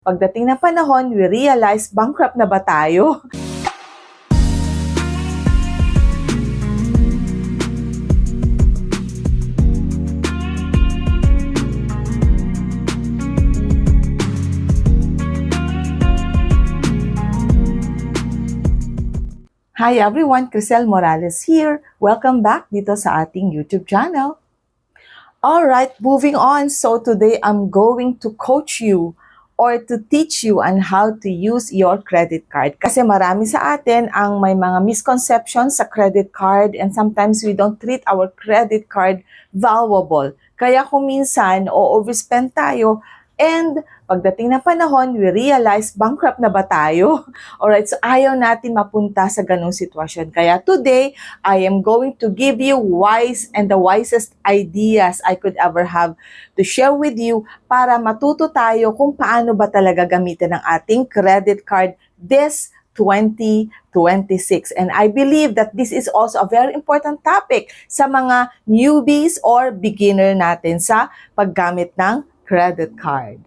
Pagdating ng panahon, we realize bankrupt na ba tayo? Hi everyone, Crisel Morales here. Welcome back dito sa ating YouTube channel. Alright, moving on. So today I'm going to coach you or to teach you on how to use your credit card. Kasi marami sa atin ang may mga misconceptions sa credit card and sometimes we don't treat our credit card valuable. Kaya kung minsan o-overspend tayo and pagdating ng panahon, we realize bankrupt na ba tayo? Alright, so ayaw natin mapunta sa ganung sitwasyon. Kaya today, I am going to give you wise and the wisest ideas I could ever have to share with you para matuto tayo kung paano ba talaga gamitin ang ating credit card this 2026. And I believe that this is also a very important topic sa mga newbies or beginner natin sa paggamit ng credit card.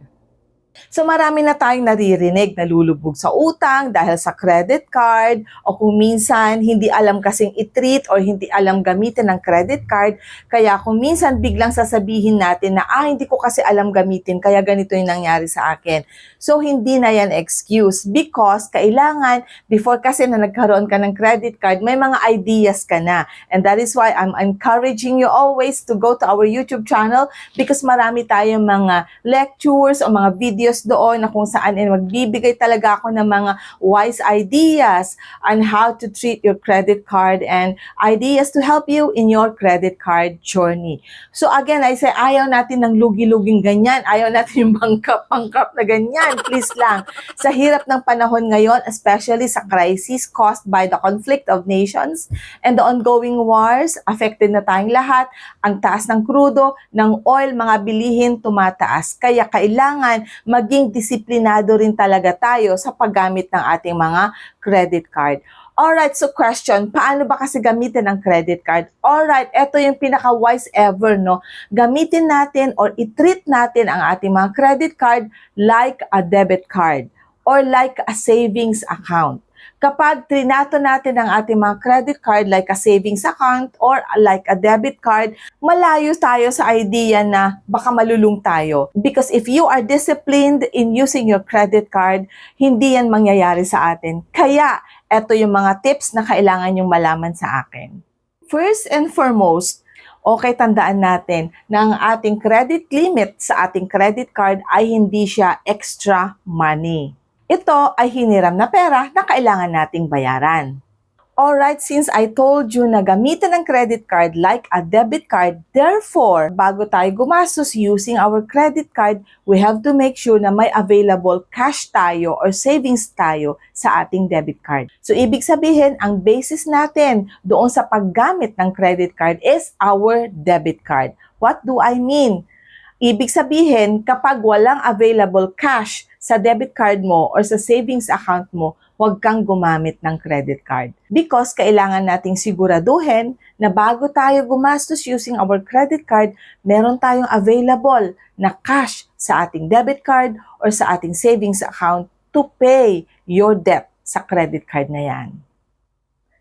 So marami na tayong naririnig na lulubog sa utang dahil sa credit card o kung minsan hindi alam kasing i-treat or hindi alam gamitin ng credit card. Kaya kung minsan biglang sasabihin natin na hindi ko kasi alam gamitin kaya ganito yung nangyari sa akin. So hindi na yan excuse because kailangan before kasi na nagkaroon ka ng credit card may mga ideas ka na. And that is why I'm encouraging you always to go to our YouTube channel because marami tayong mga lectures o mga videos doon na kung saan magbibigay talaga ako ng mga wise ideas on how to treat your credit card and ideas to help you in your credit card journey. So again, I say ayaw natin ng lugi-luging ganyan, ayaw natin yung bangkap na ganyan, please lang. Sa hirap ng panahon ngayon, especially sa crisis caused by the conflict of nations and the ongoing wars, affected na tayong lahat, ang taas ng krudo, ng oil, mga bilihin tumataas. Kaya kailangan maging disiplinado rin talaga tayo sa paggamit ng ating mga credit card. Alright, so question, paano ba kasi gamitin ang credit card? Alright, ito yung pinaka-wise ever, no? Gamitin natin or i-treat natin ang ating mga credit card like a debit card or like a savings account. Kapag trinato natin ang ating mga credit card like a savings account or like a debit card, malayo tayo sa idea na baka malulung tayo. Because if you are disciplined in using your credit card, hindi yan mangyayari sa atin. Kaya, eto yung mga tips na kailangan yung malaman sa akin. First and foremost, okay, tandaan natin na ang ating credit limit sa ating credit card ay hindi siya extra money. Ito ay hiniram na pera na kailangan nating bayaran. Alright, since I told you na gamitin ang credit card like a debit card, therefore, bago tayo gumastos using our credit card, we have to make sure na may available cash tayo or savings tayo sa ating debit card. So, ibig sabihin, ang basis natin doon sa paggamit ng credit card is our debit card. What do I mean? Ibig sabihin, kapag walang available cash sa debit card mo or sa savings account mo, huwag kang gumamit ng credit card. Because kailangan nating siguraduhin na bago tayo gumastos using our credit card, meron tayong available na cash sa ating debit card or sa ating savings account to pay your debt sa credit card na yan.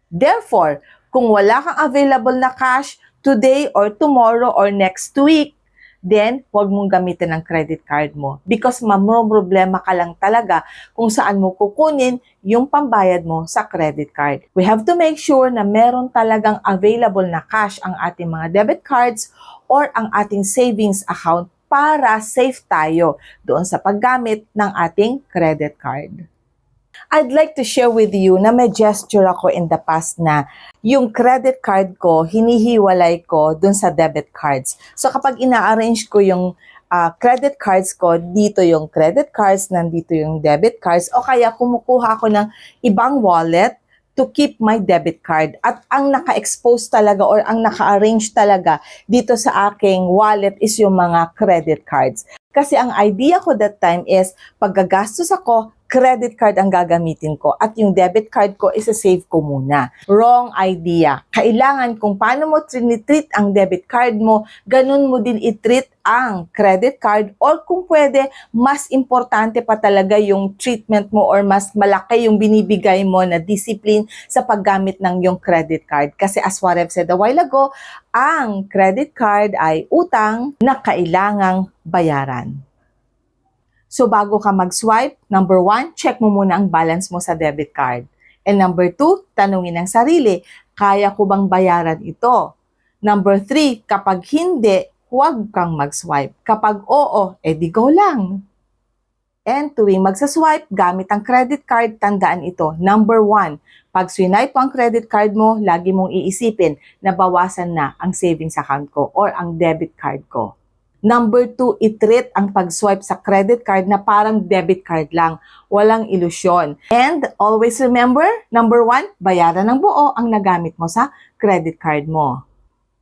Therefore, kung wala kang available na cash today or tomorrow or next week, then huwag mong gamitin ang credit card mo because mamroblema ka lang talaga kung saan mo kukunin yung pambayad mo sa credit card. We have to make sure na meron talagang available na cash ang ating mga debit cards or ang ating savings account para safe tayo doon sa paggamit ng ating credit card. I'd like to share with you na may gesture ako in the past na yung credit card ko, hinihiwalay ko dun sa debit cards. So kapag ina-arrange ko yung credit cards ko, dito yung credit cards, nandito yung debit cards, o kaya kumukuha ako ng ibang wallet to keep my debit card. At ang naka-expose talaga or ang naka-arrange talaga dito sa aking wallet is yung mga credit cards. Kasi ang idea ko that time is, paggagastos ako, credit card ang gagamitin ko at yung debit card ko isa-save ko muna. Wrong idea. Kailangan kung paano mo treat ang debit card mo, ganun mo din i-treat ang credit card, or kung pwede, mas importante pa talaga yung treatment mo or mas malaki yung binibigay mo na discipline sa paggamit ng yung credit card. Kasi as what I've said a while ago, ang credit card ay utang na kailangang bayaran. So bago ka mag-swipe, number 1, check mo muna ang balance mo sa debit card. And number 2, tanungin ang sarili, kaya ko bang bayaran ito? Number 3, kapag hindi, huwag kang mag-swipe. Kapag oo, edi go lang. And tuwing magsaswipe, gamit ang credit card, tandaan ito. Number 1, pag swipe ang credit card mo, lagi mong iisipin na bawasan na ang savings account ko or ang debit card ko. Number 2, i-treat ang pag-swipe sa credit card na parang debit card lang. Walang ilusyon. And always remember, number 1, bayaran ng buo ang nagamit mo sa credit card mo.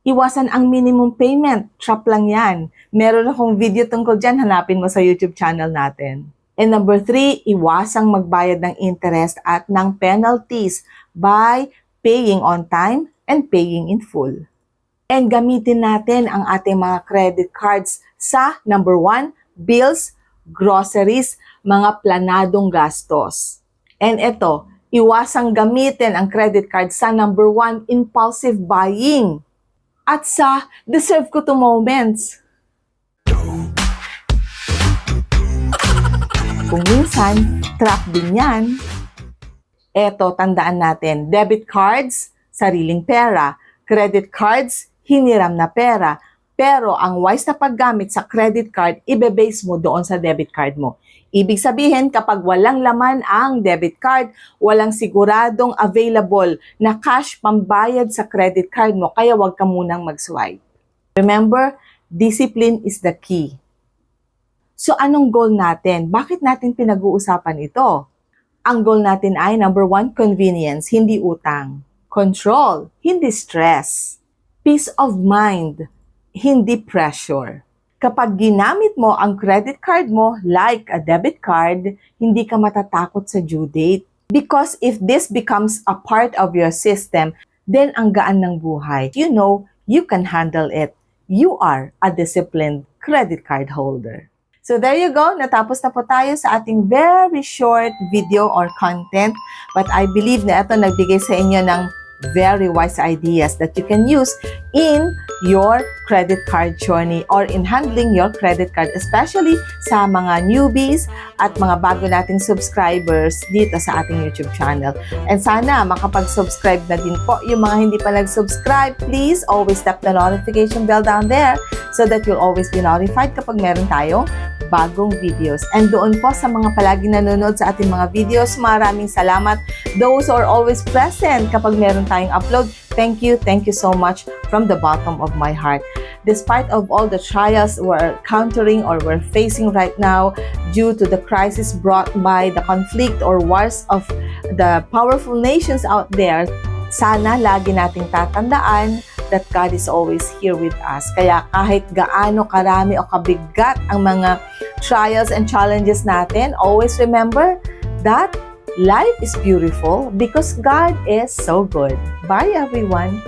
Iwasan ang minimum payment. Trap lang yan. Meron akong video tungkol dyan. Hanapin mo sa YouTube channel natin. And number 3, iwasang magbayad ng interest at ng penalties by paying on time and paying in full. And gamitin natin ang ating mga credit cards sa number 1, bills, groceries, mga planadong gastos. And ito, iwasang gamitin ang credit card sa number 1, impulsive buying. At sa deserve ko to moments. Kung minsan, trap din yan. Eto, tandaan natin, debit cards, sariling pera. Credit cards, hiniram na pera. Pero ang wise na paggamit sa credit card, ibe-base mo doon sa debit card mo. Ibig sabihin, kapag walang laman ang debit card, walang siguradong available na cash pambayad sa credit card mo, kaya wag ka munang mag-swipe. Remember, discipline is the key. So anong goal natin? Bakit natin pinag-uusapan ito? Ang goal natin ay number 1, convenience, hindi utang. Control, hindi stress. Peace of mind, hindi pressure. Kapag ginamit mo ang credit card mo like a debit card, hindi ka matatakot sa due date. Because if this becomes a part of your system, then ang gaan ng buhay. You know, you can handle it. You are a disciplined credit card holder. So there you go, natapos na po tayo sa ating very short video or content. But I believe na ito nagbigay sa inyo ng very wise ideas that you can use in your credit card journey or in handling your credit card, especially sa mga newbies at mga bago nating subscribers dito sa ating YouTube channel. And sana makapag-subscribe na din po yung mga hindi pa nag-subscribe. Please always tap the notification bell down there so that you'll always be notified kapag meron tayong bagong videos. And doon po sa mga palagi nanonood sa ating mga videos, maraming salamat. Those who are always present kapag meron tayong upload, thank you so much from the bottom of my heart. Despite of all the trials we're encountering or we're facing right now due to the crisis brought by the conflict or wars of the powerful nations out there, sana lagi nating tatandaan that God is always here with us. Kaya kahit gaano karami o kabigat ang mga trials and challenges natin, always remember that life is beautiful because God is so good. Bye everyone!